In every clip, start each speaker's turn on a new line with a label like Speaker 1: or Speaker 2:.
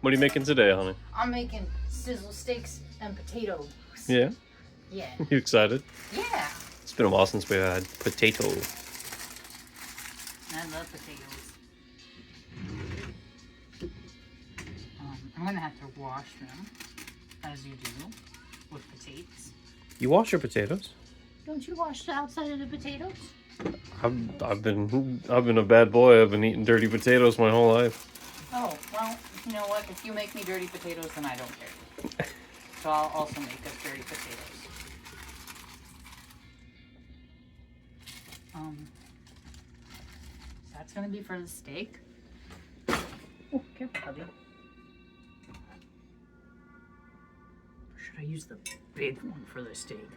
Speaker 1: What are you making today, honey?
Speaker 2: I'm making sizzle steaks and potatoes.
Speaker 1: Yeah?
Speaker 2: Yeah.
Speaker 1: You excited?
Speaker 2: Yeah.
Speaker 1: It's been a while since we had potato.
Speaker 2: I love potatoes. I'm gonna have to wash them, as you do, with potatoes.
Speaker 1: You wash your potatoes?
Speaker 2: Don't you wash the outside of the potatoes?
Speaker 1: I've been a bad boy. I've been eating dirty potatoes my whole life.
Speaker 2: Oh, well, you know what? If you make me dirty potatoes, then I don't care. So I'll also make us dirty potatoes. That's gonna be for the steak. Oh, careful, hubby. Or should I use the big one for the steak?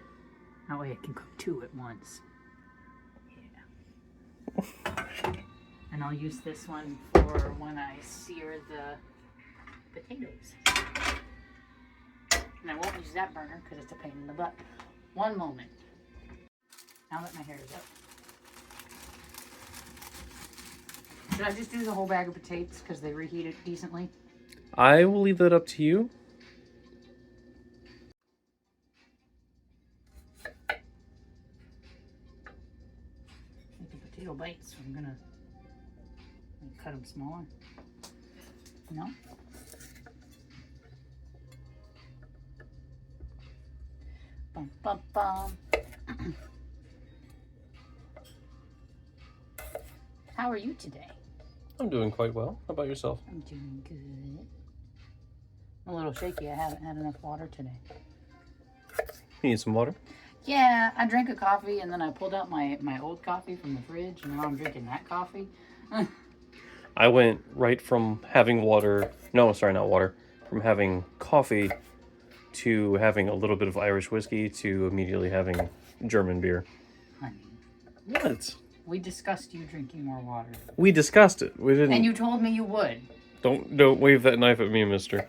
Speaker 2: That way I can cook two at once. Yeah. And I'll use this one for when I sear the potatoes. And I won't use that burner because it's a pain in the butt. One moment. Now that my hair is up. Should I just do the whole bag of potatoes because they reheat it decently?
Speaker 1: I will leave that up to you.
Speaker 2: Making potato bites, so I'm gonna cut them smaller. No? Bum, bum, bum. How are you today?
Speaker 1: I'm doing quite well. How about yourself?
Speaker 2: I'm doing good. I'm a little shaky. I haven't had enough water today.
Speaker 1: You need some water?
Speaker 2: Yeah, I drank a coffee and then I pulled out my old coffee from the fridge and now I'm drinking that coffee.
Speaker 1: I went right from having water, no, sorry, not water, from having coffee to having a little bit of Irish whiskey to immediately having German beer.
Speaker 2: Honey,
Speaker 1: What?
Speaker 2: we discussed you drinking more water.
Speaker 1: We discussed it. We didn't.
Speaker 2: And you told me you would.
Speaker 1: Don't wave that knife at me, mister.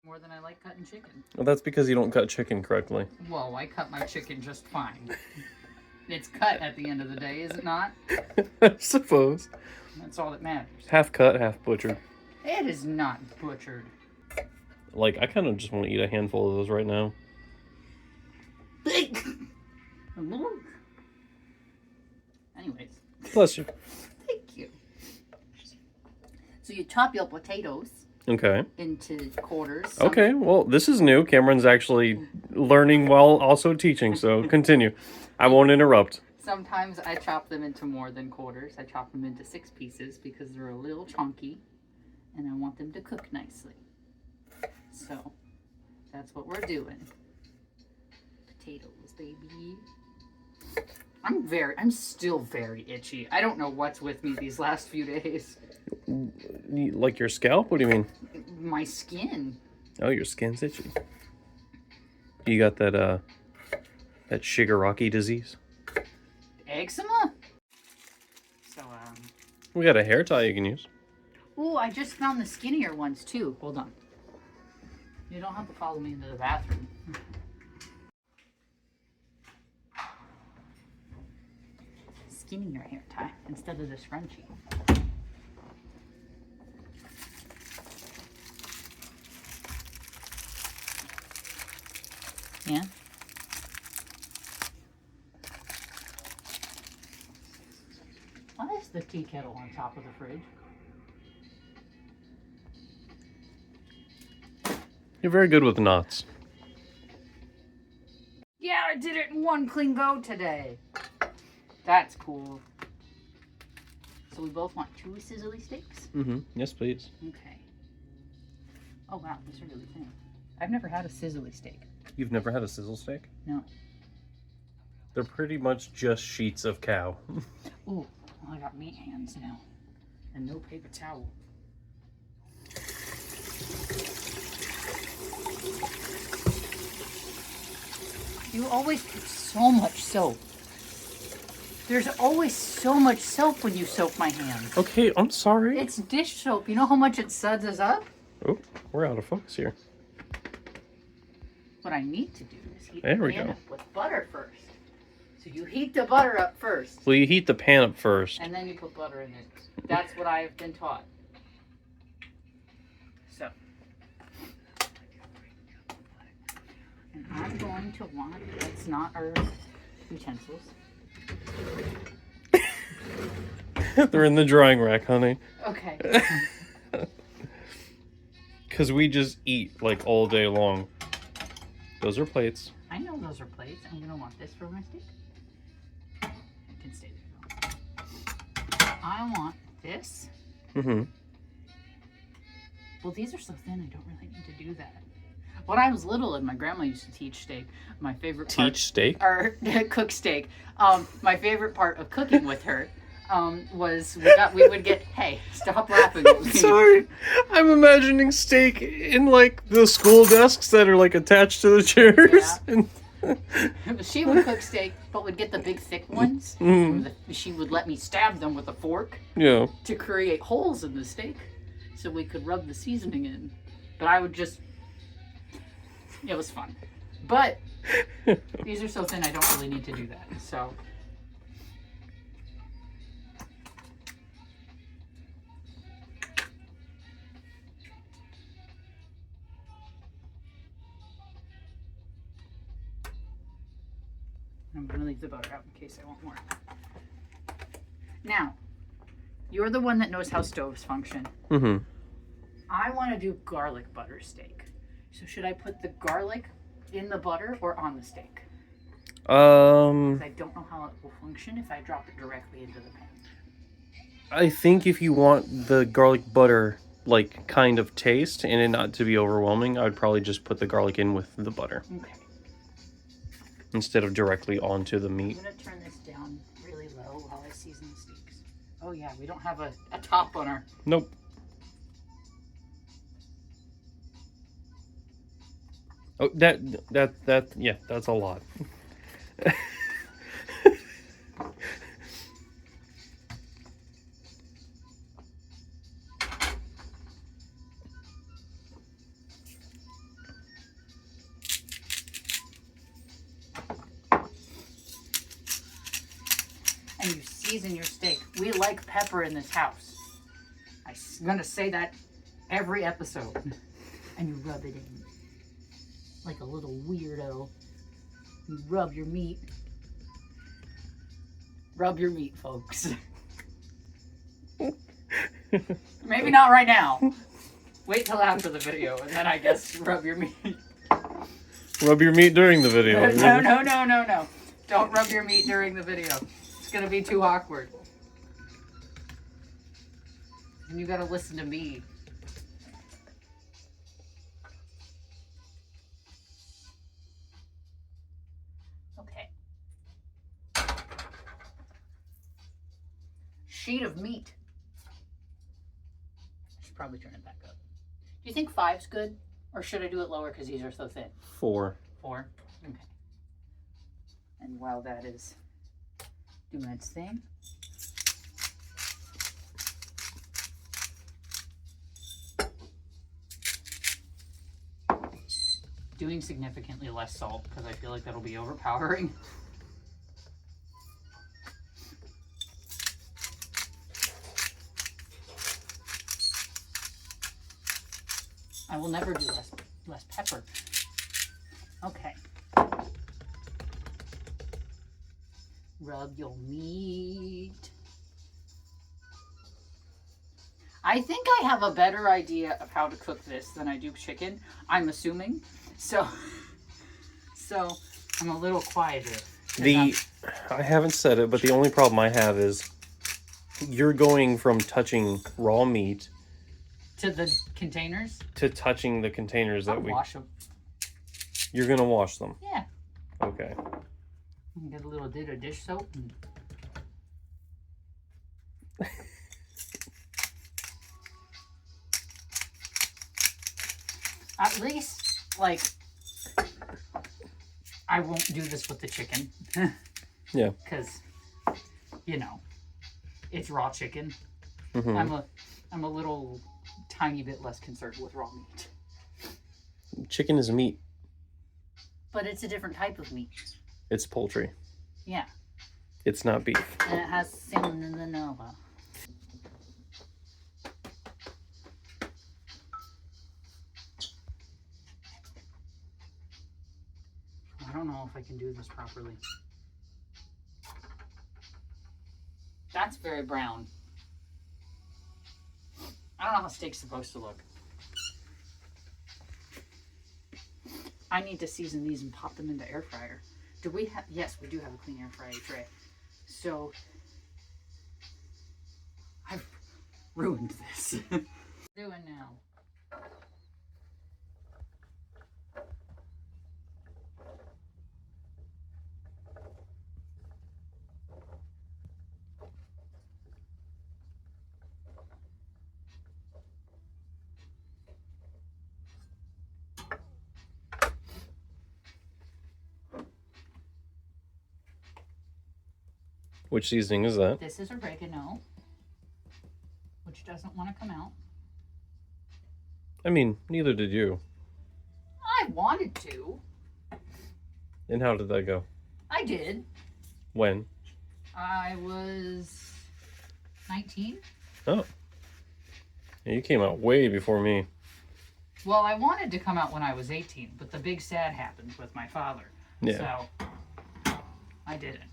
Speaker 2: More than I like cutting chicken.
Speaker 1: Well, that's because you don't cut chicken correctly.
Speaker 2: Whoa, I cut my chicken just fine. It's cut at the end of the day, is it not?
Speaker 1: I suppose.
Speaker 2: That's all that matters.
Speaker 1: Half cut, half butchered.
Speaker 2: It is not butchered.
Speaker 1: Like, I kind of just want to eat a handful of those right now.
Speaker 2: Anyways.
Speaker 1: Bless you.
Speaker 2: Thank you. So you chop your potatoes
Speaker 1: Okay.
Speaker 2: into quarters.
Speaker 1: Okay, well, this is new. Cameron's actually learning while also teaching, so continue. I won't interrupt.
Speaker 2: Sometimes I chop them into more than quarters. I chop them into 6 pieces because they're a little chunky and I want them to cook nicely. So that's what we're doing. Potatoes, baby. I'm still very itchy. I don't know what's with me these last few days.
Speaker 1: Like your scalp? What do you mean?
Speaker 2: My skin.
Speaker 1: Oh, your skin's itchy. You got that Shigaraki disease?
Speaker 2: Eczema? So,
Speaker 1: We got a hair tie you can use.
Speaker 2: oh, I just found the skinnier ones too. Hold on. You don't have to follow me into the bathroom. Skinnier hair tie instead of the scrunchie. Yeah. Why is the tea kettle on top of the fridge?
Speaker 1: You're very good with knots.
Speaker 2: Yeah, I did it in one clean go today. That's cool. So we both want 2 sizzly steaks?
Speaker 1: Mm-hmm. Yes, please.
Speaker 2: Okay. Oh wow, these are really thin. I've never had a sizzly steak.
Speaker 1: You've never had a sizzle steak?
Speaker 2: No.
Speaker 1: They're pretty much just sheets of cow.
Speaker 2: Ooh, well, I got meat hands now. And no paper towel. You always put so much soap. There's always so much soap when you soap my hands.
Speaker 1: Okay, I'm sorry.
Speaker 2: It's dish soap. You know how much it suds us up?
Speaker 1: Oh, we're out of focus here.
Speaker 2: What I need to do is heat
Speaker 1: There
Speaker 2: the
Speaker 1: we
Speaker 2: pan
Speaker 1: go.
Speaker 2: up with butter first. So you heat the butter up first.
Speaker 1: Well, you heat the pan up first.
Speaker 2: And then you put butter in it. That's what I've been taught. So. And I'm going to want, that's not our utensils.
Speaker 1: They're in the drying rack, honey.
Speaker 2: Okay.
Speaker 1: Because we just eat like all day long. Those are plates.
Speaker 2: I know those are plates. I'm going to want this for my steak. It can stay there. I want this.
Speaker 1: Mm-hmm.
Speaker 2: Well, these are so thin, I don't really need to do that. When I was little and my grandma used to teach steak, my favorite part...
Speaker 1: Teach steak?
Speaker 2: Or cook steak. My favorite part of cooking with her was we would get... Hey, stop laughing at me.
Speaker 1: Sorry. I'm imagining steak in like the school desks that are like attached to the chairs.
Speaker 2: Yeah. She would cook steak, but would get the big thick ones. She would let me stab them with a fork.
Speaker 1: Yeah.
Speaker 2: To create holes in the steak, so we could rub the seasoning in. But I would just... It was fun. But these are so thin, I don't really need to do that. So... I'm going to leave the butter out in case I want more. Now, you're the one that knows how stoves function.
Speaker 1: Mm-hmm.
Speaker 2: I want to do garlic butter steak. So should I put the garlic in the butter or on the steak? Because I don't know how it will function if I drop it directly into the pan.
Speaker 1: I think if you want the garlic butter like kind of taste and it not to be overwhelming, I'd probably just put the garlic in with the butter.
Speaker 2: Okay.
Speaker 1: Instead of directly onto the meat.
Speaker 2: I'm going to turn this down really low while I season the steaks. Oh yeah, we don't have a top on our...
Speaker 1: Nope. Oh, yeah, that's a lot.
Speaker 2: And you season your steak. We like pepper in this house. I'm going to say that every episode. And you rub it in. Like a little weirdo. You rub your meat. Rub your meat, folks. Maybe not right now. Wait till after the video, and then I guess rub your meat.
Speaker 1: Rub your meat during the video.
Speaker 2: No. Don't rub your meat during the video. It's going to be too awkward. And you got to listen to me. Sheet of meat. I should probably turn it back up. Do you think 5's good? Or should I do it lower because these are so thin?
Speaker 1: 4.
Speaker 2: 4? Okay. And while that is doing its thing, doing significantly less salt because I feel like that'll be overpowering. I will never do less pepper. Okay. Rub your meat. I think I have a better idea of how to cook this than I do chicken, I'm assuming. So I'm a little quieter.
Speaker 1: I haven't said it, but the only problem I have is you're going from touching raw meat
Speaker 2: to the containers?
Speaker 1: To touching the containers that
Speaker 2: I'll wash them.
Speaker 1: You're going to wash them?
Speaker 2: Yeah.
Speaker 1: Okay.
Speaker 2: Get a little bit of dish soap. At least, like, I won't do this with the chicken.
Speaker 1: Yeah.
Speaker 2: Because, you know, it's raw chicken.
Speaker 1: Mm-hmm.
Speaker 2: I'm a little tiny bit less concerned with raw meat.
Speaker 1: Chicken is meat.
Speaker 2: But it's a different type of meat.
Speaker 1: It's poultry.
Speaker 2: Yeah.
Speaker 1: It's not beef.
Speaker 2: And it has salmonella. I don't know if I can do this properly. That's very brown. I don't know how steak's supposed to look. I need to season these and pop them in the air fryer. Do we have? Yes, we do have a clean air fryer tray. So I've ruined this. Doing now.
Speaker 1: Which seasoning is that?
Speaker 2: This is oregano, which doesn't want to come out.
Speaker 1: I mean, neither did you.
Speaker 2: I wanted to.
Speaker 1: And how did that go?
Speaker 2: I did.
Speaker 1: When?
Speaker 2: I was 19.
Speaker 1: Oh. Yeah, you came out way before me.
Speaker 2: Well, I wanted to come out when I was 18, but the big sad happened with my father.
Speaker 1: Yeah.
Speaker 2: So I didn't.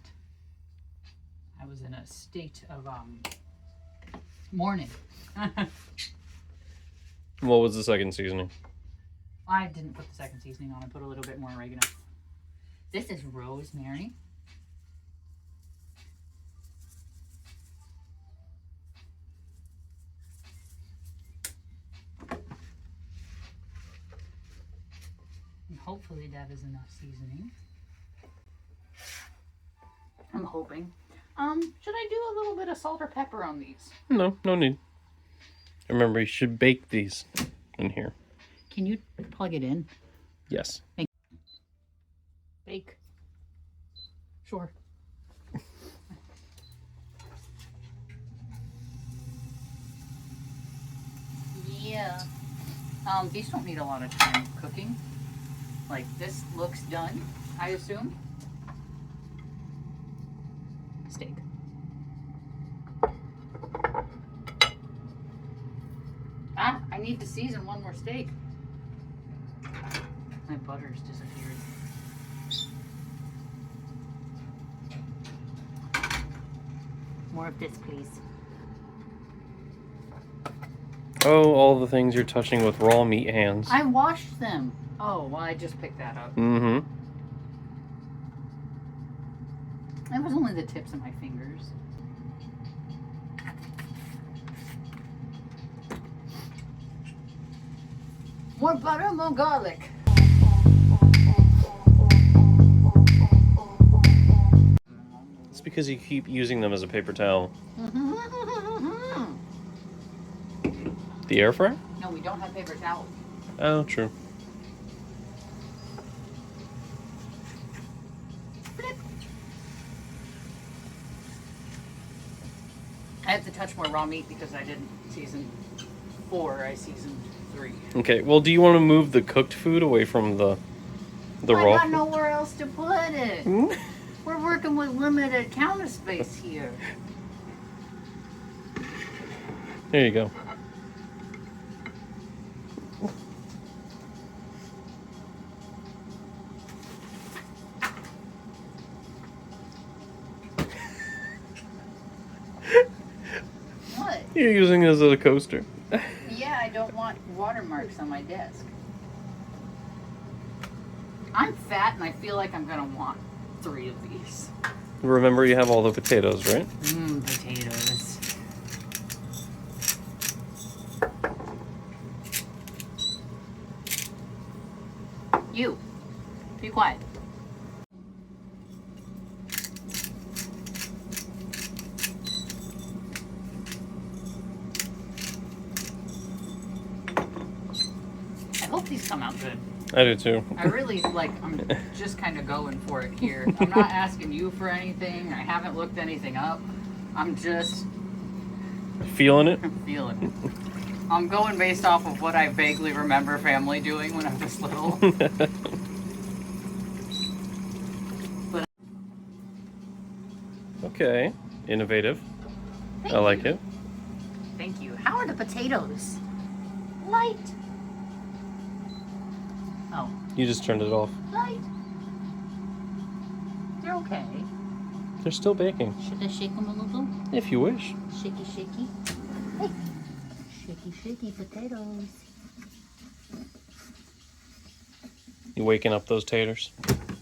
Speaker 2: I was in a state of mourning.
Speaker 1: What was the second seasoning?
Speaker 2: I didn't put the second seasoning on. I put a little bit more oregano. This is rosemary. And hopefully that is enough seasoning. I'm hoping. Should I do a little bit of salt or pepper on these?
Speaker 1: No, no need. Remember, you should bake these in here.
Speaker 2: Can you plug it in?
Speaker 1: Yes.
Speaker 2: Bake. Sure. Yeah. These don't need a lot of time cooking. Like, this looks done, I assume. Steak. Ah, I need to season one more steak. My butter's disappeared. More of this, please.
Speaker 1: Oh, all the things you're touching with raw meat hands.
Speaker 2: I washed them. Oh, well, I just picked that up.
Speaker 1: Mm-hmm.
Speaker 2: It was only the tips of my fingers. More butter, more garlic.
Speaker 1: It's because you keep using them as a paper towel. The air fryer?
Speaker 2: No, we don't have paper towels.
Speaker 1: Oh, true.
Speaker 2: Flip. I have to touch more raw meat because I didn't season 4, I seasoned 3.
Speaker 1: Okay, well, do you want to move the cooked food away from the raw?
Speaker 2: I got nowhere else to put it. We're working with limited counter space here.
Speaker 1: There you go.
Speaker 2: What?
Speaker 1: You're using it as a coaster.
Speaker 2: Yeah, I don't want watermarks on my desk. I'm fat and I feel like I'm gonna want 3 of these.
Speaker 1: Remember, you have all the potatoes, right?
Speaker 2: Potatoes. You, be quiet. I hope these come out good.
Speaker 1: I do too.
Speaker 2: I really, I'm just kind of going for it here. I'm not asking you for anything. I haven't looked anything up. I'm just
Speaker 1: Feeling it?
Speaker 2: feeling it. I'm going based off of what I vaguely remember family doing when I was little. But
Speaker 1: Okay. Innovative.
Speaker 2: Thank
Speaker 1: I like
Speaker 2: you.
Speaker 1: it.
Speaker 2: Thank you. How are the potatoes? Light. Oh,
Speaker 1: You just turned it off.
Speaker 2: light. They're okay.
Speaker 1: They're still baking.
Speaker 2: Should I shake them a little?
Speaker 1: If you wish.
Speaker 2: Shaky, shaky. Hey. Shaky, shaky potatoes.
Speaker 1: You waking up those taters?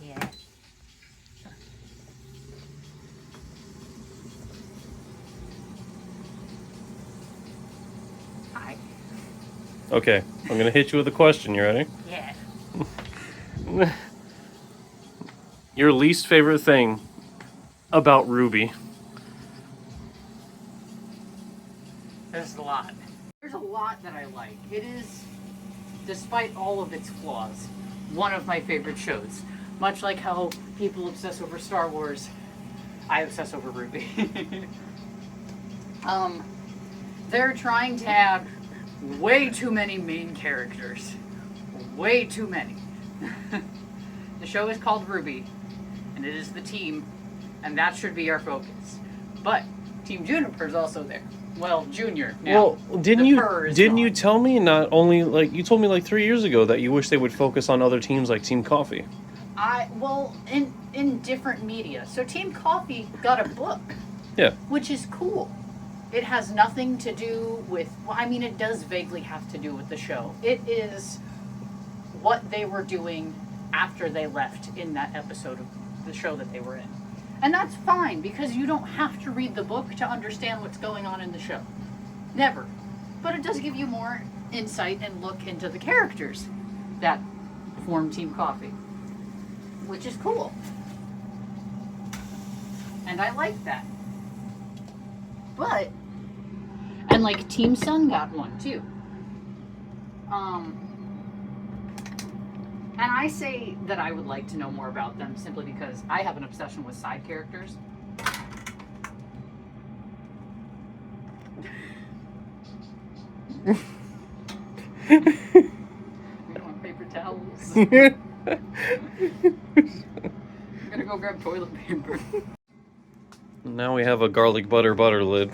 Speaker 2: Yeah. Hi.
Speaker 1: Okay. I'm going to hit you with a question. You ready?
Speaker 2: Yeah.
Speaker 1: Your least favorite thing about Ruby?
Speaker 2: There's a lot. There's a lot that I like. It is, despite all of its flaws, one of my favorite shows. Much like how people obsess over Star Wars, I obsess over Ruby. They're trying to have way too many main characters. Way too many. The show is called Ruby, and it is the team, and that should be our focus. But Team Juniper is also there. Well, Junior now.
Speaker 1: Well, didn't you
Speaker 2: gone.
Speaker 1: tell me not only like you told me like 3 years ago that you wish they would focus on other teams like Team Coffee?
Speaker 2: In different media. So Team Coffee got a book.
Speaker 1: Yeah.
Speaker 2: Which is cool. It has nothing to do with, well, I mean, it does vaguely have to do with the show. It is what they were doing after they left in that episode of the show that they were in. And that's fine, because you don't have to read the book to understand what's going on in the show. Never. But it does give you more insight and look into the characters that form Team Coffee. Which is cool. And I like that. But, and like Team Sun got one too. And I say that I would like to know more about them simply because I have an obsession with side characters. You want paper towels? I'm gonna go grab toilet paper.
Speaker 1: Now we have a garlic butter lid.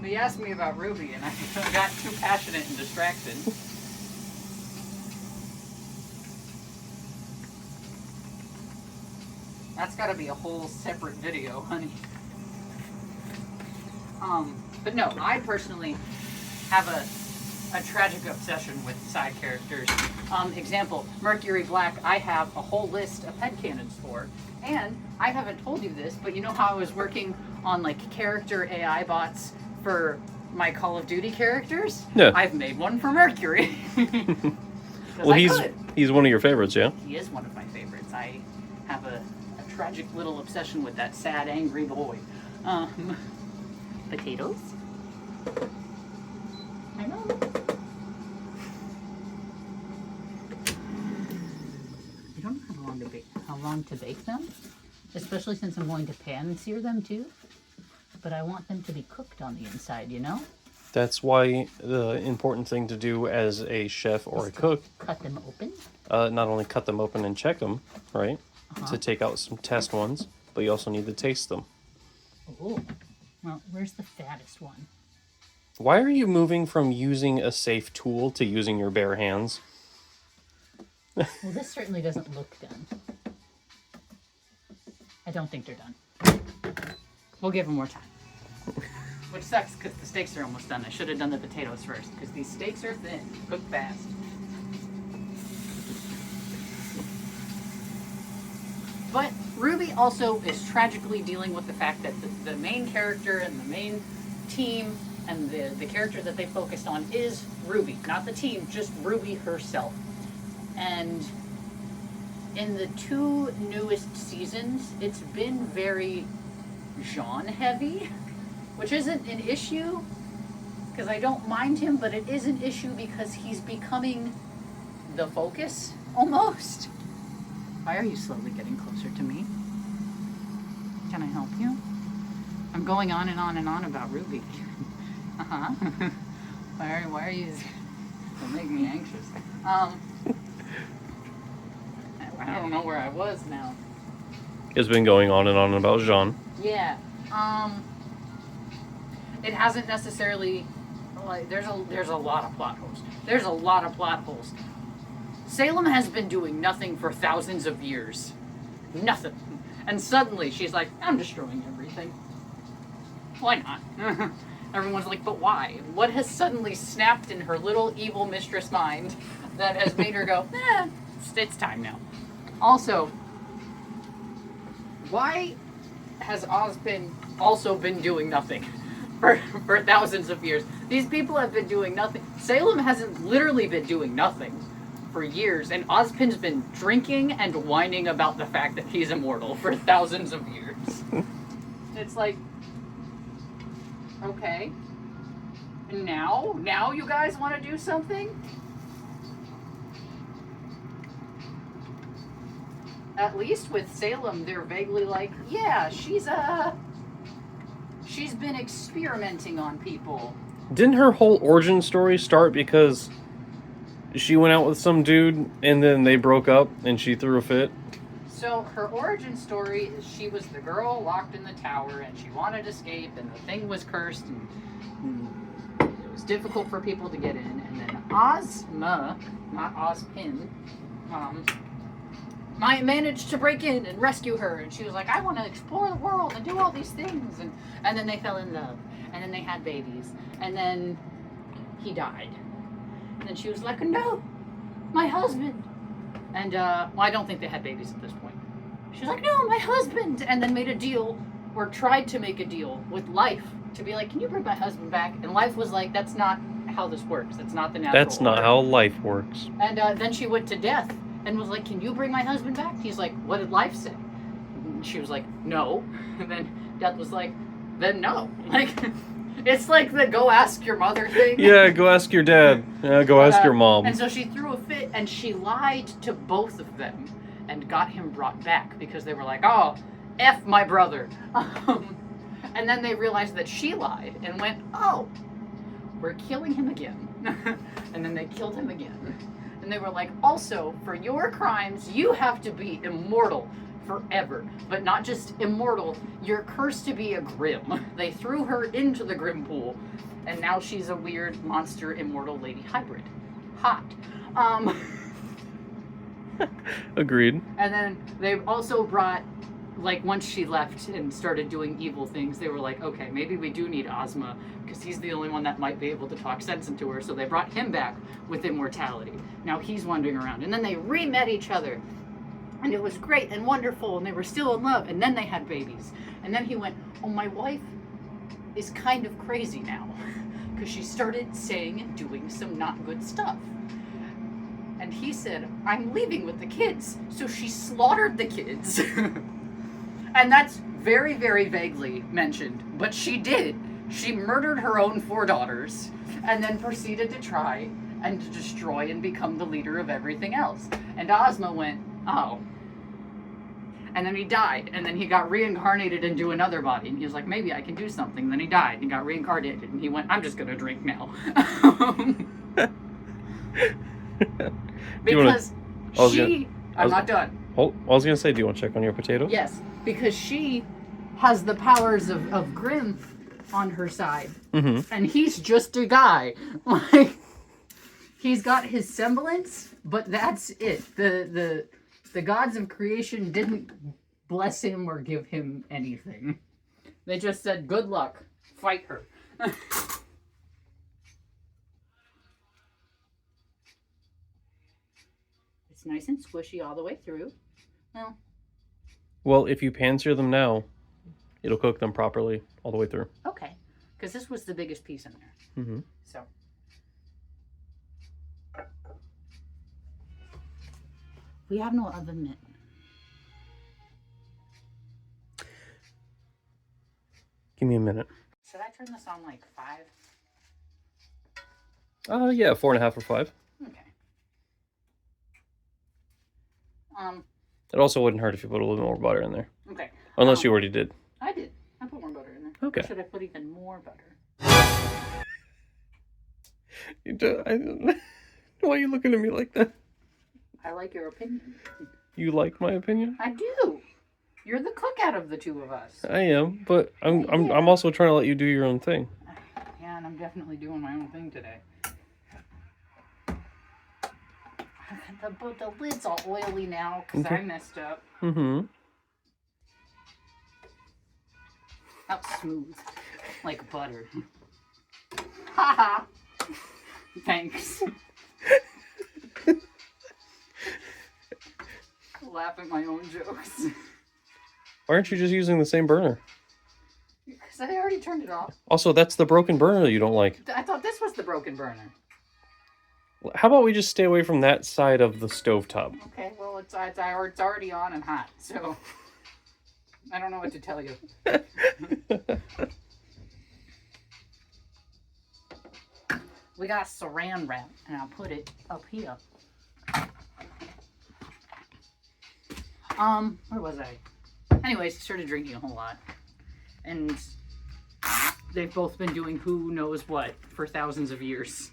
Speaker 2: He asked me about Ruby, and I got too passionate and distracted. That's got to be a whole separate video, honey. But no, I personally have a tragic obsession with side characters. Example, Mercury Black, I have a whole list of headcanons for. And I haven't told you this, but you know how I was working on like character AI bots for my Call of Duty characters?
Speaker 1: Yeah.
Speaker 2: I've made one for Mercury.
Speaker 1: Well, he's one of your favorites, yeah?
Speaker 2: He is one of my favorites. I have a tragic little obsession with that sad, angry boy. Potatoes? I know. I don't know how long to bake them, especially since I'm going to pan sear them too. But I want them to be cooked on the inside, you know?
Speaker 1: That's why the important thing to do as a chef or a cook,
Speaker 2: cut them open.
Speaker 1: Not only cut them open and check them, right? To take out some test ones, but you also need to taste them.
Speaker 2: Oh, well, where's the fattest one?
Speaker 1: Why are you moving from using a safe tool to using your bare hands?
Speaker 2: Well, this certainly doesn't look done. I don't think they're done. We'll give them more time. Which sucks because the steaks are almost done. I should have done the potatoes first because these steaks are thin. Cook fast. But Ruby also is tragically dealing with the fact that the main character and the main team and the character that they focused on is Ruby. Not the team, just Ruby herself. And in the 2 newest seasons, it's been very Jean heavy, which isn't an issue because I don't mind him, but it is an issue because he's becoming the focus almost. Why are you slowly getting closer to me? Can I help you? I'm going on and on and on about Ruby. Uh-huh. Why are you... Don't make me anxious. I don't know where I was now.
Speaker 1: has been going on and on about Jean.
Speaker 2: Yeah. It hasn't necessarily, like, there's a lot of plot holes. There's a lot of plot holes. Salem has been doing nothing for thousands of years. Nothing. And suddenly she's like, I'm destroying everything. Why not? Everyone's like, but why? What has suddenly snapped in her little evil mistress mind that has made her go, it's time now. Also, why has Ozpin also been doing nothing for thousands of years? These people have been doing nothing. Salem hasn't literally been doing nothing for years, and Ozpin's been drinking and whining about the fact that he's immortal for thousands of years. It's like, okay, now you guys want to do something? At least with Salem, they're vaguely like, yeah, she's been experimenting on people.
Speaker 1: Didn't her whole origin story start because she went out with some dude and then they broke up and she threw a fit?
Speaker 2: So her origin story is she was the girl locked in the tower and she wanted to escape and the thing was cursed and it was difficult for people to get in. And then Ozma, not Ozpin, managed to break in and rescue her, and she was like, I want to explore the world and do all these things, and then they fell in love, and then they had babies, and then he died, and then she was like, no, my husband, and well, I don't think they had babies at this point. She was like, no, my husband, and then made a deal, or tried to make a deal with Life to be like, can you bring my husband back? And Life was like, that's not how this works, that's not the natural
Speaker 1: That's not
Speaker 2: order.
Speaker 1: how life works.
Speaker 2: And then she went to Death and was like, can you bring my husband back? He's like, what did Life say? And she was like, no. And then Death was like, then no. Like, it's like the go ask your mother thing.
Speaker 1: Yeah, go ask your dad. Go ask your mom.
Speaker 2: And so she threw a fit and she lied to both of them and got him brought back because they were like, oh, F my brother. And then they realized that she lied and went, oh, we're killing him again. And then they killed him again. And they were like, also, for your crimes, you have to be immortal forever. But not just immortal, you're cursed to be a Grimm. They threw her into the Grimm pool, and now she's a weird monster immortal lady hybrid. Hot.
Speaker 1: Agreed.
Speaker 2: And then they also brought, like, once she left and started doing evil things, they were like, okay, maybe we do need Ozma, because he's the only one that might be able to talk sense into her. So they brought him back with immortality. Now he's wandering around. And then they re-met each other. And it was great and wonderful. And they were still in love. And then they had babies. And then he went, oh, my wife is kind of crazy now. Because she started saying and doing some not good stuff. And he said, I'm leaving with the kids. So she slaughtered the kids. And that's very, very vaguely mentioned. But she did. She murdered her own 4 daughters and then proceeded to try and to destroy and become the leader of everything else. And Ozma went, oh. And then he died, and then he got reincarnated into another body, and he was like, maybe I can do something. And then he died and got reincarnated, and he went, I'm just gonna drink now. Because I'm not done.
Speaker 1: I was gonna say, do you want to check on your potato?
Speaker 2: Yes, because she has the powers of Grimm on her side.
Speaker 1: Mm-hmm.
Speaker 2: And he's just a guy. Like, he's got his semblance, but that's it. The gods of creation didn't bless him or give him anything. They just said, good luck, fight her. It's nice and squishy all the way through.
Speaker 1: Well, if you pan-sear them now, it'll cook them properly all the way through.
Speaker 2: Okay, because this was the biggest piece in there.
Speaker 1: Mm-hmm.
Speaker 2: So. We have no oven mitt.
Speaker 1: Give me a minute.
Speaker 2: Should I turn this on like 5?
Speaker 1: Yeah, 4.5 or 5.
Speaker 2: Okay.
Speaker 1: It also wouldn't hurt if you put a little more butter in there.
Speaker 2: Okay.
Speaker 1: Unless you already did.
Speaker 2: I did. I put more butter in there.
Speaker 1: Okay.
Speaker 2: Or should I put even more butter?
Speaker 1: Why are you looking at me like that?
Speaker 2: I like your opinion.
Speaker 1: You like my opinion?
Speaker 2: I do. You're the cook out of the two of us.
Speaker 1: I am, but I'm also trying to let you do your own thing.
Speaker 2: Yeah, and I'm definitely doing my own thing today. The lid's all oily now because I messed up.
Speaker 1: Mm-hmm.
Speaker 2: That's smooth, like butter. Haha. Thanks. Laugh at my own jokes.
Speaker 1: Why aren't you just using the same burner?
Speaker 2: Because I already turned it off.
Speaker 1: Also, that's the broken burner you don't like.
Speaker 2: I thought this was the broken burner.
Speaker 1: How about we just stay away from that side of the stovetop?
Speaker 2: Okay, well, it's already on and hot, so I don't know what to tell you. We got saran wrap, and I'll put it up here. Where was I? Anyways, started drinking a whole lot, and they've both been doing who knows what for thousands of years.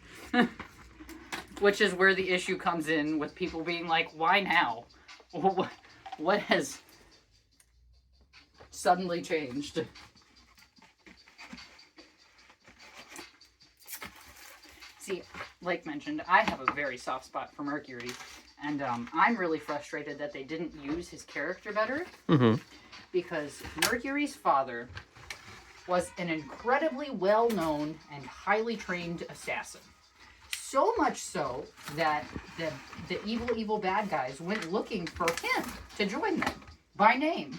Speaker 2: Which is where the issue comes in with people being like, why now? What has suddenly changed? See, like mentioned, I have a very soft spot for Mercury, and I'm really frustrated that they didn't use his character better, because Mercury's father was an incredibly well-known and highly trained assassin. So much so that the evil bad guys went looking for him to join them by name.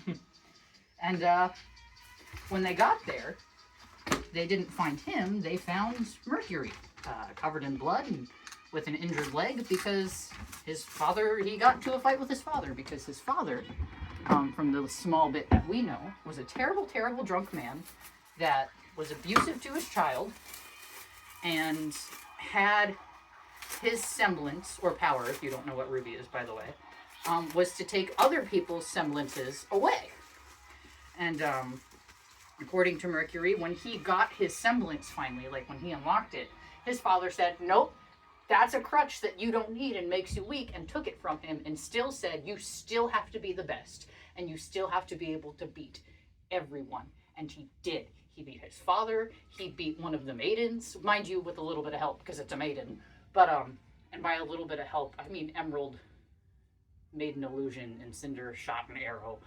Speaker 2: And when they got there, they didn't find him. They found Mercury, covered in blood and with an injured leg because his father, he got into a fight with his father because his father, from the small bit that we know, was a terrible, terrible drunk man that was abusive to his child and had his semblance, or power, if you don't know what Ruby is, by the way, was to take other people's semblances away. And according to Mercury, when he got his semblance finally, like when he unlocked it, his father said, nope, that's a crutch that you don't need and makes you weak, and took it from him and still said, you still have to be the best, and you still have to be able to beat everyone. And he did. He beat his father, he beat one of the maidens, mind you, with a little bit of help, because it's a maiden. But, and by a little bit of help, I mean Emerald made an illusion and Cinder shot an arrow.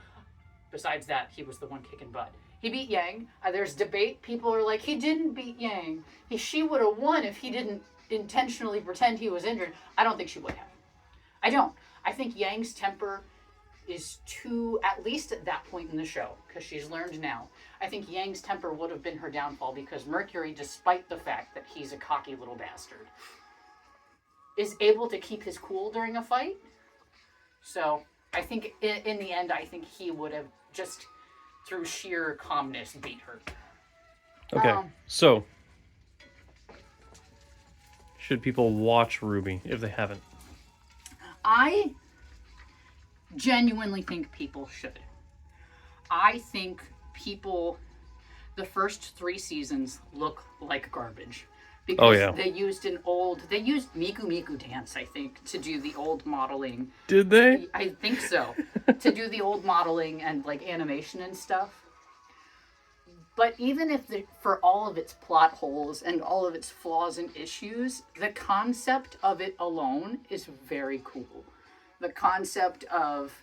Speaker 2: Besides that, he was the one kicking butt. He beat Yang. There's debate. People are like, he didn't beat Yang. She would have won if he didn't intentionally pretend he was injured. I don't think she would have. I don't. I think Yang's temper is too, at least at that point in the show, because she's learned now. I think Yang's temper would have been her downfall because Mercury, despite the fact that he's a cocky little bastard, is able to keep his cool during a fight. So I think in the end, I think he would have just through sheer calmness beat her.
Speaker 1: Okay, so should people watch Ruby if they haven't?
Speaker 2: I genuinely think people should. I think the first 3 seasons look like garbage. Because they used Miku Miku dance, I think, to do the old modeling.
Speaker 1: Did they?
Speaker 2: I think so. To do the old modeling and like animation and stuff. But even if for all of its plot holes and all of its flaws and issues, the concept of it alone is very cool. The concept of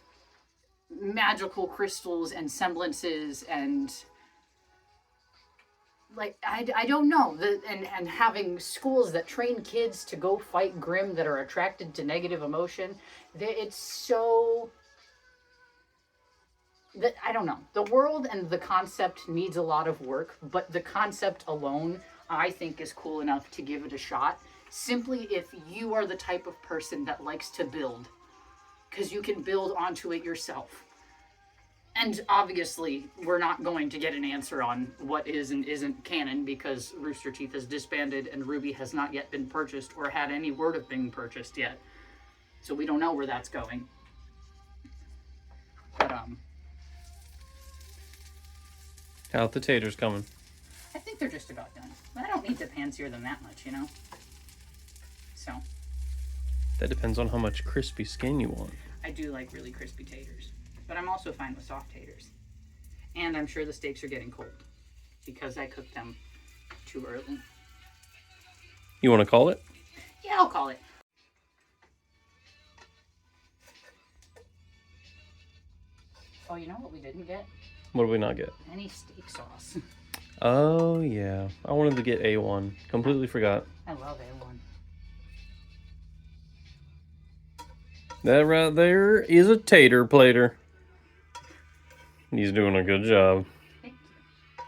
Speaker 2: magical crystals and semblances and like I don't know, and having schools that train kids to go fight Grimm that are attracted to negative emotion, it's so that I don't know. The world and the concept needs a lot of work, but the concept alone I think is cool enough to give it a shot. Simply if you are the type of person that likes to build, because you can build onto it yourself. And obviously, we're not going to get an answer on what is and isn't canon because Rooster Teeth has disbanded and Ruby has not yet been purchased or had any word of being purchased yet. So we don't know where that's going. But,
Speaker 1: Out the taters coming.
Speaker 2: I think they're just about done. I don't need to pan-sear them that much, you know? So.
Speaker 1: That depends on how much crispy skin you want.
Speaker 2: I do like really crispy taters. But I'm also fine with soft taters. And I'm sure the steaks are getting cold because I cooked them too early.
Speaker 1: You want to call it?
Speaker 2: Yeah, I'll call it. Oh, you know what we didn't get?
Speaker 1: What did we not get?
Speaker 2: Any steak sauce.
Speaker 1: Oh, yeah. I wanted to get A1. Completely forgot.
Speaker 2: I love A1.
Speaker 1: That right there is a tater plater. He's doing a good job.
Speaker 2: Thank you.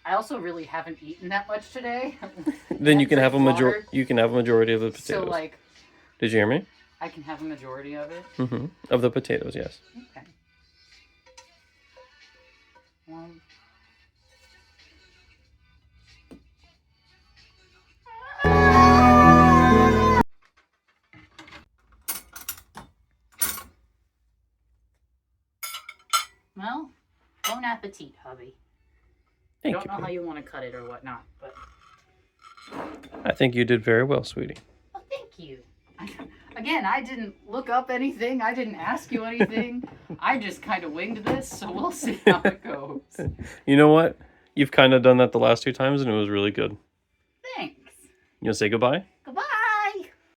Speaker 2: I also really haven't eaten that much today.
Speaker 1: Then you can have a
Speaker 2: water.
Speaker 1: You can have a majority of the potatoes.
Speaker 2: So, like,
Speaker 1: did you hear me?
Speaker 2: I can have a majority of it.
Speaker 1: Mm-hmm. Of the potatoes, yes.
Speaker 2: Okay. Well, bon appetit, hubby. I don't know how you want to cut it or whatnot, but
Speaker 1: I think you did very well, sweetie.
Speaker 2: oh, thank you. Again, I didn't look up anything. I didn't ask you anything. I just kind of winged this, so we'll see how it goes.
Speaker 1: You know what? You've kind of done that the last 2 times, and it was really good.
Speaker 2: Thanks.
Speaker 1: You want to say goodbye?